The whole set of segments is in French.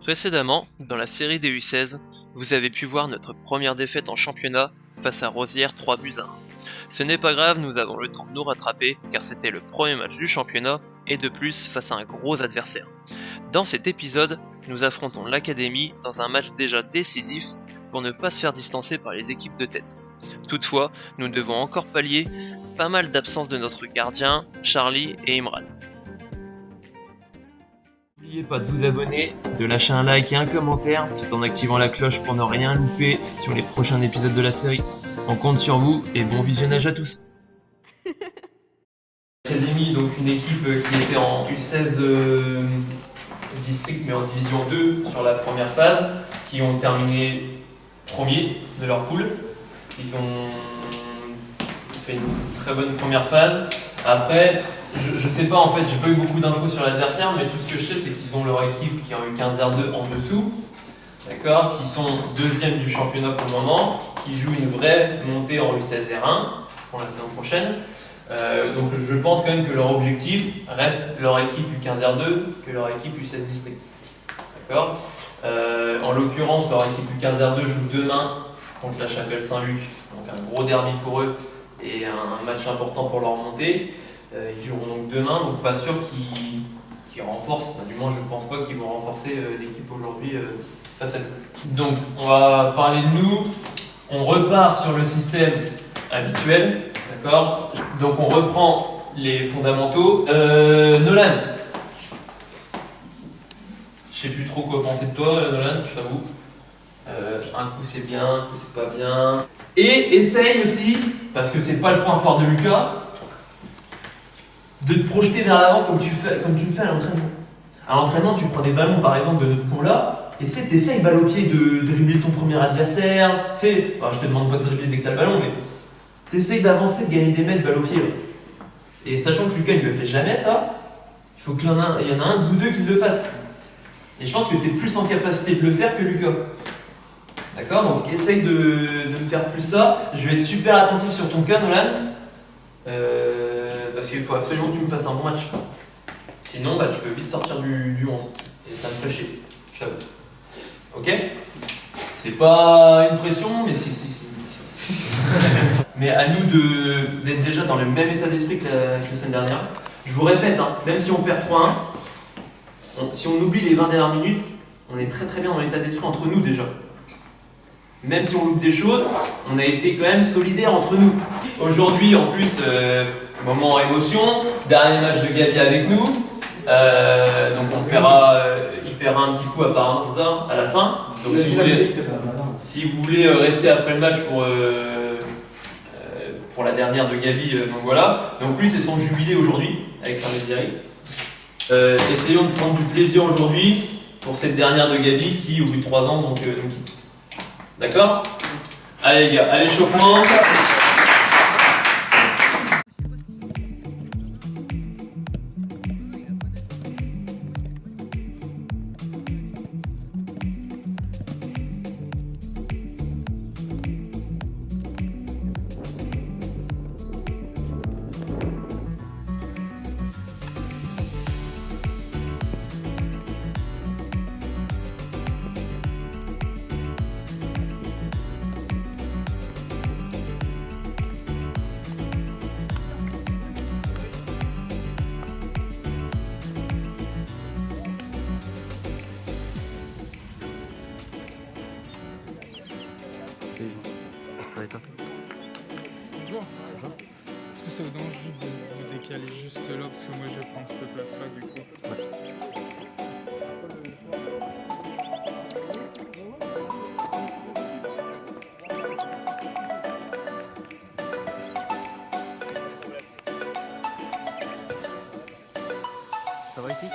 Précédemment, dans la série des U16, vous avez pu voir notre première défaite en championnat face à Rosières 3-1. Ce n'est pas grave, nous avons le temps de nous rattraper car c'était le premier match du championnat et de plus face à un gros adversaire. Dans cet épisode, nous affrontons l'Académie dans un match déjà décisif pour ne pas se faire distancer par les équipes de tête. Toutefois, nous devons encore pallier pas mal d'absence de notre gardien, Charlie et Imran. N'oubliez pas de vous abonner, de lâcher un like et un commentaire, tout en activant la cloche pour ne rien louper sur les prochains épisodes de la série. On compte sur vous et bon visionnage à tous. Académie, donc une équipe qui était en U16 district mais en division 2 sur la première phase, qui ont terminé premier de leur poule. Ils ont fait une très bonne première phase. Après, je sais pas en fait, j'ai pas eu beaucoup d'infos sur l'adversaire, mais tout ce que je sais c'est qu'ils ont leur équipe qui ont eu 15 R2 en dessous, d'accord, qui sont deuxième du championnat pour le moment, qui jouent une vraie montée en U16 R1 pour la saison prochaine. Donc je pense quand même que leur objectif reste leur équipe U15 R2 que leur équipe U16 district. D'accord. En l'occurrence, leur équipe U15 R2 joue demain contre la Chapelle Saint-Luc, donc un gros derby pour eux et un match important pour leur montée. Ils joueront donc demain, donc pas sûr qu'ils renforcent, du moins je ne pense pas qu'ils vont renforcer l'équipe aujourd'hui face à nous. Donc on va parler de nous, on repart sur le système habituel, d'accord. Donc on reprend les fondamentaux. Nolan, je sais plus trop quoi penser de toi, Nolan, je t'avoue. Un coup c'est bien, un coup c'est pas bien. Et essaye aussi, parce que c'est pas le point fort de Lucas, de te projeter vers l'avant comme tu me fais à l'entraînement. À l'entraînement, tu prends des ballons par exemple de notre pont là, et tu essayes balle au pied de dribbler ton premier adversaire. Je te demande pas de dribbler dès que t'as le ballon, mais tu essayes d'avancer, de gagner des mètres balle au pied. Là. Et sachant que Lucas il le fait jamais ça, il faut qu'il y en a un ou deux qui le fassent. Et je pense que tu es plus en capacité de le faire que Lucas. D'accord. Donc essaye de me faire plus ça. Je vais être super attentif sur ton cas, Nolan. Parce qu'il faut absolument que tu me fasses un bon match. Sinon, tu peux vite sortir du 11. Et ça me ferait chier. Je t'avoue. Ok. C'est pas une pression, mais si. Mais à nous d'être déjà dans le même état d'esprit que la semaine dernière. Je vous répète, même si on perd 3-1, si on oublie les 20 dernières minutes, on est très très bien dans l'état d'esprit entre nous déjà. Même si on loupe des choses, on a été quand même solidaires entre nous. Aujourd'hui, en plus, moment émotion, dernier match de Gabi avec nous. Donc il paiera un petit coup apparemment ça à la fin. Donc si vous voulez rester après le match pour la dernière de Gabi, donc voilà. Donc lui c'est son jubilé aujourd'hui avec Saint-Médéric. Essayons de prendre du plaisir aujourd'hui pour cette dernière de Gabi qui au bout de 3 ans donc quitte. D'accord? Allez les gars, à l'échauffement. Bonjour. Est-ce que ça vous dérange juste de vous décaler juste là parce que moi je vais prendre cette place là du coup. Ça va ici?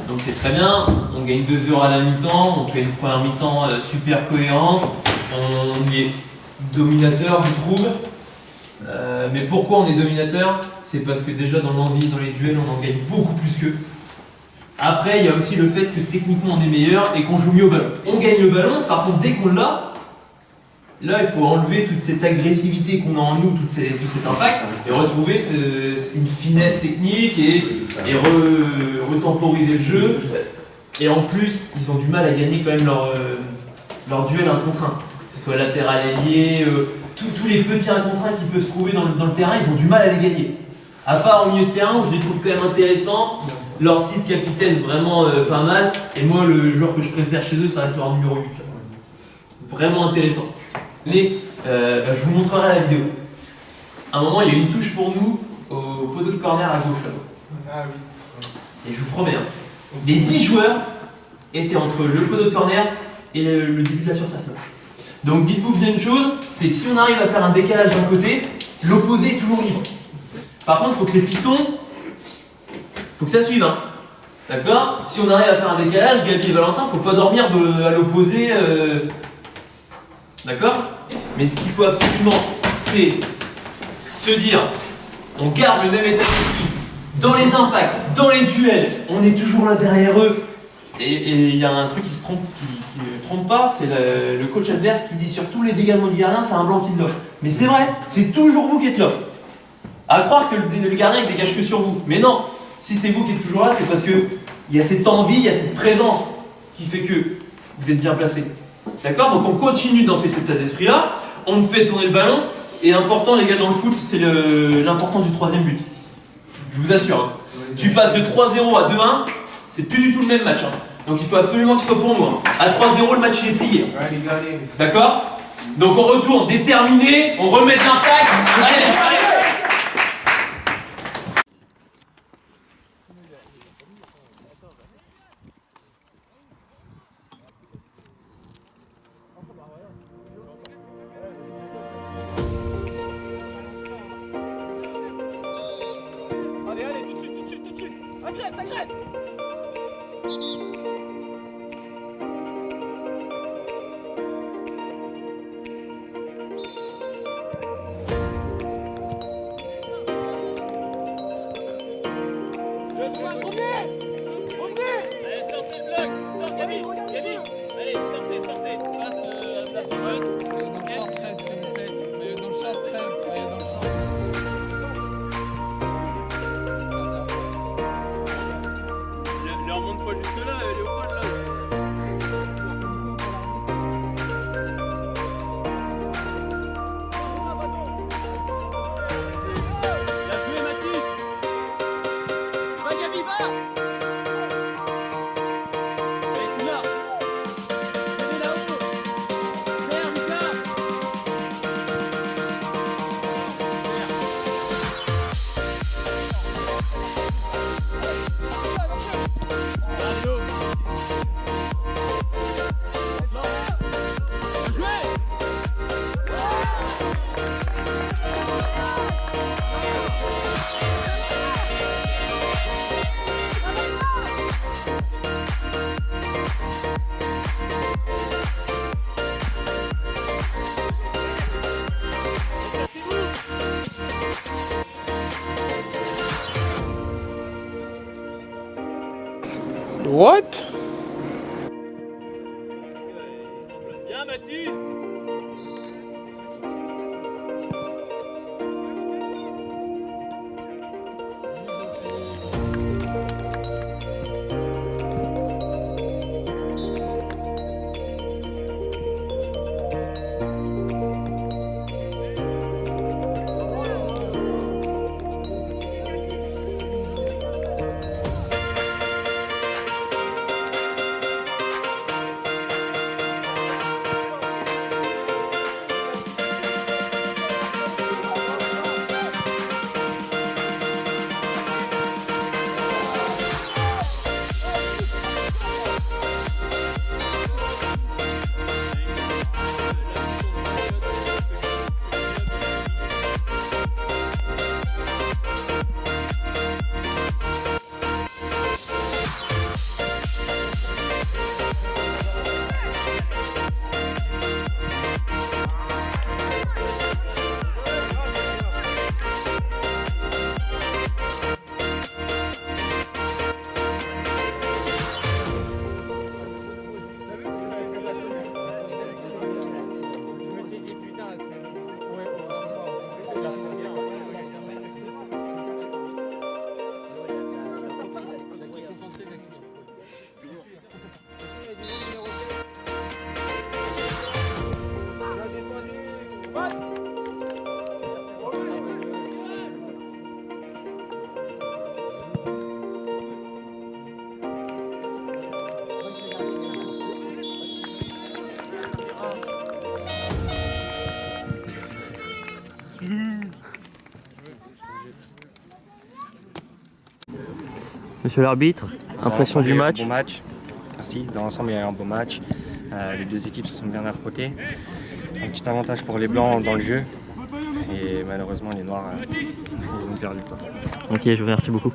Donc c'est très bien, on gagne 2 heures à la mi-temps, on fait une première mi-temps super cohérente, on est dominateur je trouve. Mais pourquoi on est dominateur? C'est parce que déjà dans l'envie, dans les duels, on en gagne beaucoup plus qu'eux. Après, il y a aussi le fait que techniquement on est meilleur et qu'on joue mieux au ballon. On gagne le ballon, par contre dès qu'on l'a, là il faut enlever toute cette agressivité qu'on a en nous, tout cet impact, et retrouver une finesse technique et retemporiser le jeu. Et en plus, ils ont du mal à gagner quand même leur duel 1 contre 1. Que ce soit latéral ailier, tous les petits 1 contre 1 qui peuvent se trouver dans le terrain, ils ont du mal à les gagner. À part au milieu de terrain où je les trouve quand même intéressants, leurs 6 capitaines vraiment pas mal, et moi le joueur que je préfère chez eux ça reste leur numéro 8. Vraiment intéressant. Mais je vous montrerai la vidéo. À un moment il y a une touche pour nous au poteau de corner à gauche là. Ah oui. Et je vous promets, les 10 joueurs étaient entre le poteau de corner et le début de la surface là. Donc dites-vous bien une chose, c'est que si on arrive à faire un décalage d'un côté, l'opposé est toujours libre. Par contre, il faut que les pistons, faut que ça suive. Hein. D'accord? Si on arrive à faire un décalage, Gabi et Valentin, faut pas dormir à l'opposé. D'accord? Mais ce qu'il faut absolument, c'est se dire, on garde le même état d'esprit dans les impacts, dans les duels, on est toujours là derrière eux. Et il y a un truc qui ne trompe pas, c'est le coach adverse qui dit sur tous les dégagements du gardien, c'est un blanc qui le lobe. Mais c'est vrai, c'est toujours vous qui êtes là. À croire que le gardien il dégage que sur vous. Mais non, si c'est vous qui êtes toujours là, c'est parce qu'il y a cette envie, il y a cette présence qui fait que vous êtes bien placé. D'accord? Donc on continue dans cet état d'esprit-là, on fait tourner le ballon, et l'important les gars dans le foot, c'est l'importance du 3e but. Je vous assure. Hein. Tu passes de 3-0 à 2-1, c'est plus du tout le même match. Hein. Donc il faut absolument qu'il soit pour nous. Hein. À 3-0, le match il est plié. D'accord? Donc on retourne déterminé, on remet de l'impact. Allez, allez! Allez, tout de suite. Agresse. Revenez. Allez, sortez le bloc. Sors, Gabi. Allez, sortez. Passe à la droite. Dans le short 13, s'il vous plaît. Dans le short 13. Dans le short. Ne remonte pas jusque là, elle est au point de là. Bien joué, Mathis. Va, Gabi, va. Allez, tu marches. Allez là-haut. Serre, Lucas. Bravo. Bien joué. What? Bien, Mathis. Monsieur l'arbitre, impression du match? Bon match, merci. Dans l'ensemble, il y a eu un bon match. Les deux équipes se sont bien affrontées. Un petit avantage pour les Blancs dans le jeu. Et malheureusement, les Noirs, ils ont perdu, quoi. Ok, je vous remercie beaucoup.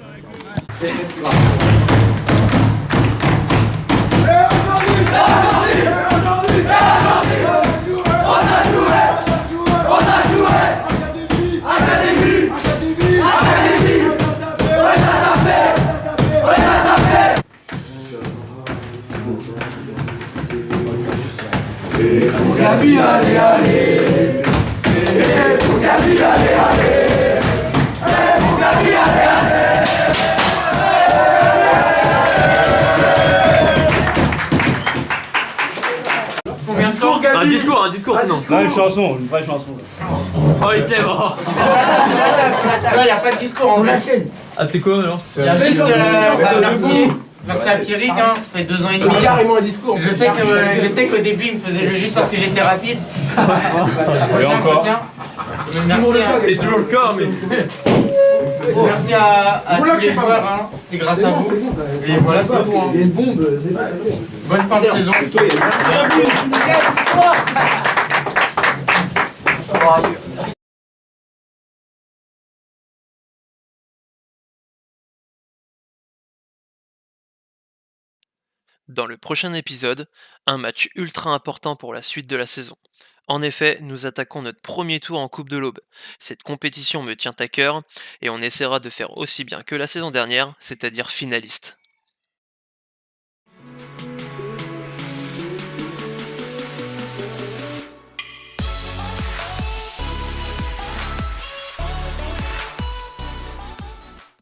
Un discours sinon. Pas une chanson, pas une chanson. Oh, il se lève. Oh. Là, il n'y a pas de discours en fait. Ah, c'est quoi alors? Merci à Pierrick, hein, ça fait 2 ans et demi. Carrément un discours. Je sais qu'au début, il me faisait le juste parce que j'étais rapide. Je retiens. Mais merci, C'est toujours le cas, mais. merci à tous les joueurs, hein. C'est grâce à vous. Et voilà, c'est tout. Hein. Il y a une bombe. Bonne fin de saison. Dans le prochain épisode, un match ultra important pour la suite de la saison. En effet, nous attaquons notre premier tour en Coupe de l'Aube. Cette compétition me tient à cœur et on essaiera de faire aussi bien que la saison dernière, c'est-à-dire finaliste.